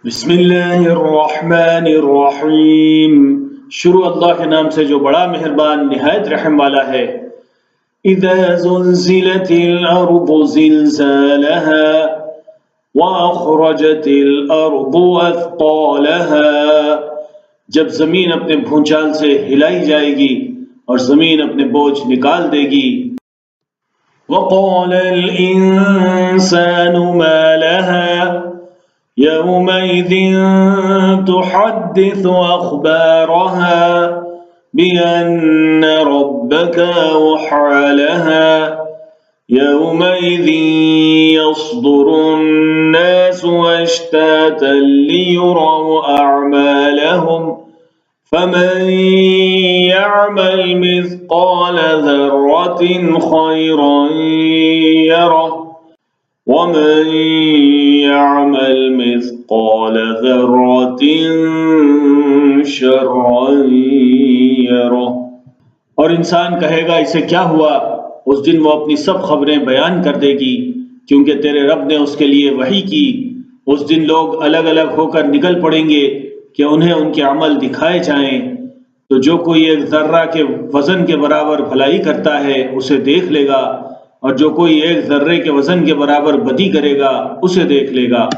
बिस्मिल्लाहिर्रहमानिर्रहीम। शुरू अल्लाह के नाम से जो बड़ा मेहरबान निहायत रहम वाला है। इज़ा ज़ुल्ज़िलतिल अर्दु ज़िलज़ालहा व अख़रजतिल अर्दु अथक़ालहा। जब जमीन अपने भूचाल से हिलाई जाएगी और जमीन अपने बोझ निकाल देगी। वक़ालल इंसानु मा लहा यौमइज़िन तुहद्दिसु अख़बारहा बिअन्न रब्बका अवहा लहा यौमइज़िन यस्दुरुन नासु अश्तातन लियुरौ अअमालहुम फमन यअमल मिस्क़ाल ज़र्रतिन खैरन यरह वमन यअमल मिस्क़ाल ज़र्रतिन शर्रन यरह। और इंसान कहेगा इसे क्या हुआ। उस दिन वो अपनी सब खबरें बयान कर देगी, क्योंकि तेरे रब ने उसके लिए वही की। उस दिन लोग अलग अलग होकर निकल पड़ेंगे कि उन्हें उनके अमल दिखाए जाएं। तो जो कोई एक जर्रा के वजन के बराबर भलाई करता है उसे देख लेगा, और जो कोई एक जर्रे के वजन के बराबर बदी करेगा उसे देख लेगा।